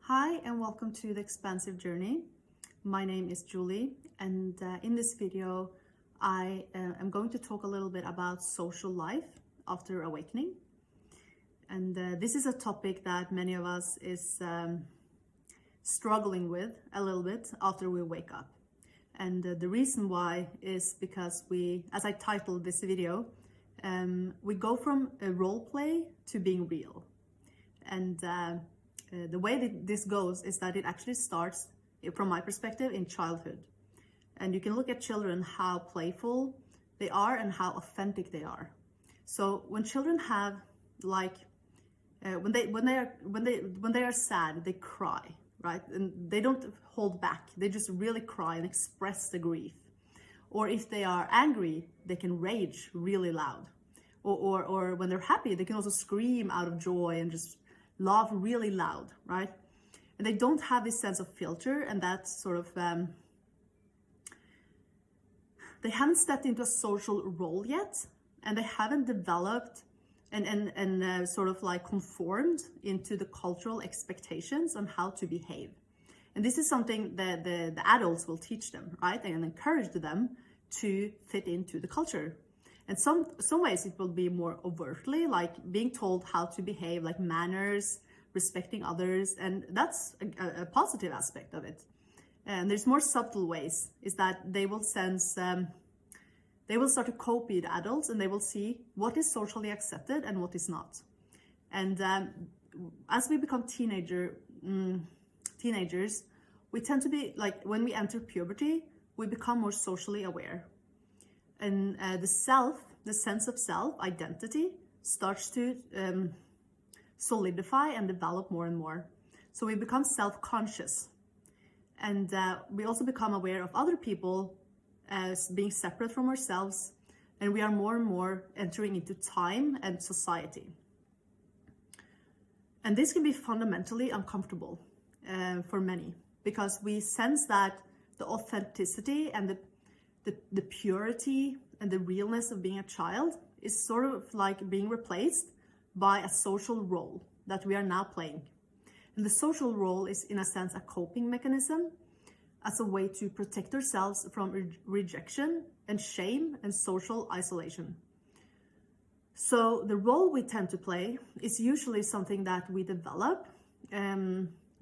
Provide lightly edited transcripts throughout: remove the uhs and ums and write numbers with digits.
Hi and welcome to The Expansive Journey. My name is Julie, and in this video I am going to talk a little bit about social life after awakening. And this is a topic that many of us is struggling with a little bit after we wake up. And the reason why is because as I titled this video, we go from a role play to being real. And the way that this goes is that it actually starts, from my perspective, in childhood. And you can look at children, how playful they are and how authentic they are. So when children have when they are sad, they cry, right? And they don't hold back. They just really cry and express the grief. Or if they are angry, they can rage really loud. Or when they're happy, they can also scream out of joy and just laugh really loud, right? And they don't have this sense of filter, and that sort of they haven't stepped into a social role yet, and they haven't developed and sort of like conformed into the cultural expectations on how to behave. And this is something that the adults will teach them, right? And encourage them to fit into the culture. And some ways it will be more overtly, like being told how to behave, like manners, respecting others, and that's a positive aspect of it. And there's more subtle ways, is that they will sense, they will start to copy the adults, and they will see what is socially accepted and what is not. And as we become teenagers, we tend to be like, when we enter puberty, we become more socially aware. And the sense of self, identity, starts to solidify and develop more and more. So we become self-conscious. And we also become aware of other people as being separate from ourselves. And we are more and more entering into time and society. And this can be fundamentally uncomfortable for many, because we sense that the authenticity and the purity and the realness of being a child is sort of like being replaced by a social role that we are now playing. And the social role is, in a sense, a coping mechanism as a way to protect ourselves from rejection and shame and social isolation. So the role we tend to play is usually something that we develop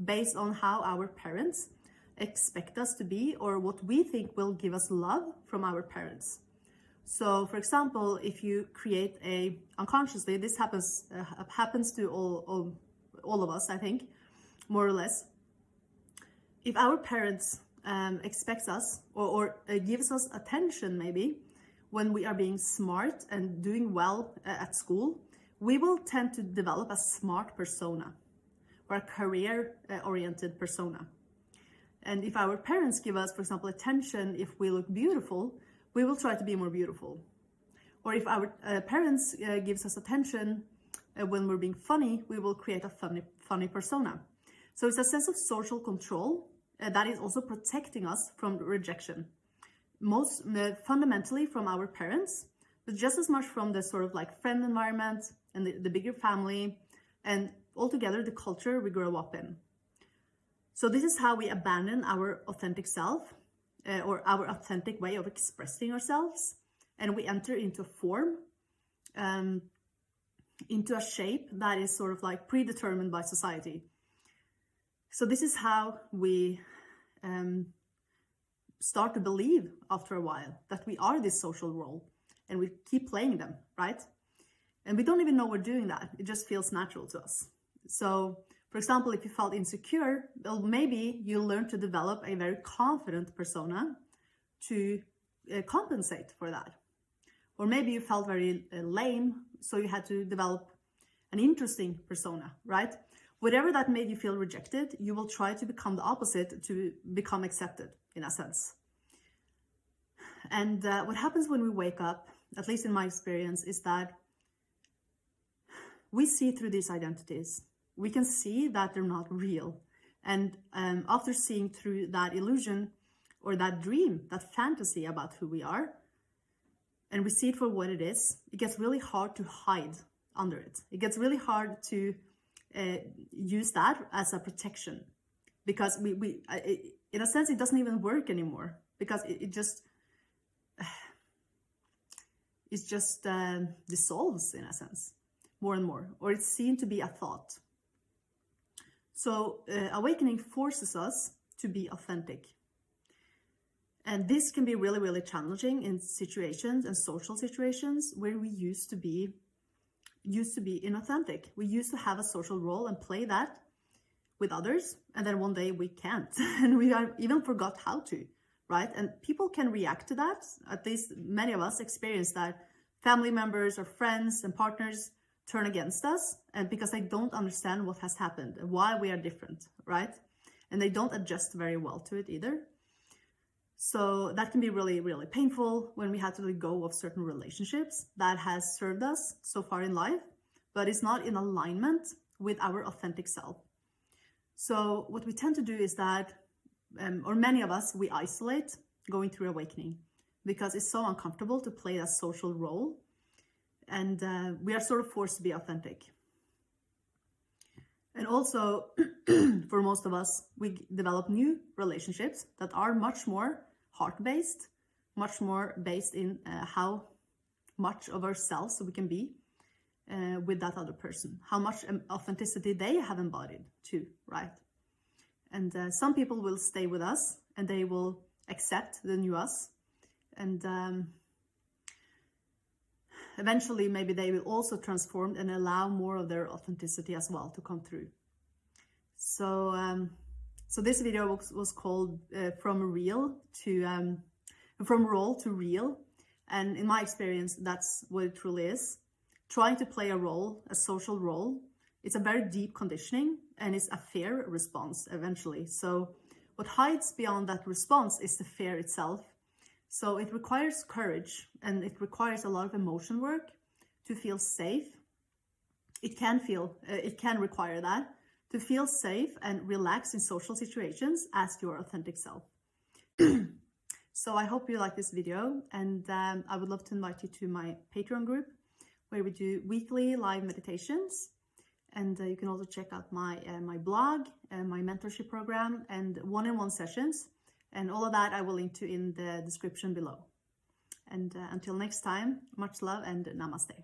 based on how our parents expect us to be, or what we think will give us love from our parents. So, for example, if you create unconsciously, this happens to all of us, I think, more or less. If our parents expects us or gives us attention, maybe when we are being smart and doing well at school, we will tend to develop a smart persona or a career-oriented persona. And if our parents give us, for example, attention if we look beautiful, we will try to be more beautiful. Or if our parents gives us attention when we're being funny, we will create a funny persona. So it's a sense of social control that is also protecting us from rejection. Most fundamentally from our parents, but just as much from the sort of like friend environment and the bigger family, and altogether the culture we grow up in. So this is how we abandon our authentic self, or our authentic way of expressing ourselves, and we enter into a form, into a shape that is sort of like predetermined by society. So this is how we start to believe after a while that we are this social role, and we keep playing them, right? And we don't even know we're doing that. It just feels natural to us. So, for example, if you felt insecure, well, maybe you learn to develop a very confident persona to compensate for that. Or maybe you felt very lame, so you had to develop an interesting persona, right? Whatever that made you feel rejected, you will try to become the opposite to become accepted, in a sense. And what happens when we wake up, at least in my experience, is that we see through these identities. We can see that they're not real. And after seeing through that illusion or that dream, that fantasy about who we are, and we see it for what it is, it gets really hard to hide under it. It gets really hard to use that as a protection. because in a sense, it doesn't even work anymore, because it just dissolves in a sense more and more, or it's seen to be a thought. So awakening forces us to be authentic. And this can be really, really challenging in situations and social situations where we used to be inauthentic. We used to have a social role and play that with others, and then one day we can't, and we even forgot how to, right? And people can react to that. At least many of us experience that. Family members or friends and partners turn against us, and because they don't understand what has happened and why we are different, right? And they don't adjust very well to it either. So that can be really, really painful when we have to let go of certain relationships that has served us so far in life, but it's not in alignment with our authentic self. So what we tend to do is that, or many of us, we isolate going through awakening because it's so uncomfortable to play a social role, and we are sort of forced to be authentic. And also, for most of us, we develop new relationships that are much more heart-based, much more based in how much of ourselves we can be with that other person, how much authenticity they have embodied too, right? And some people will stay with us and they will accept the new us, and eventually maybe they will also transform and allow more of their authenticity as well to come through. So so this video was called from role to real, and in my experience that's what it truly is. Trying to play a role, a social role, it's a very deep conditioning, and it's a fear response eventually. So what hides beyond that response is the fear itself. So it requires courage, and it requires a lot of emotion work to feel safe. It can require that, to feel safe and relax in social situations as your authentic self. So I hope you like this video, and I would love to invite you to my Patreon group, where we do weekly live meditations. And you can also check out my blog and my mentorship program and one-on-one sessions. And all of that I will link to in the description below. And until next time, much love and namaste.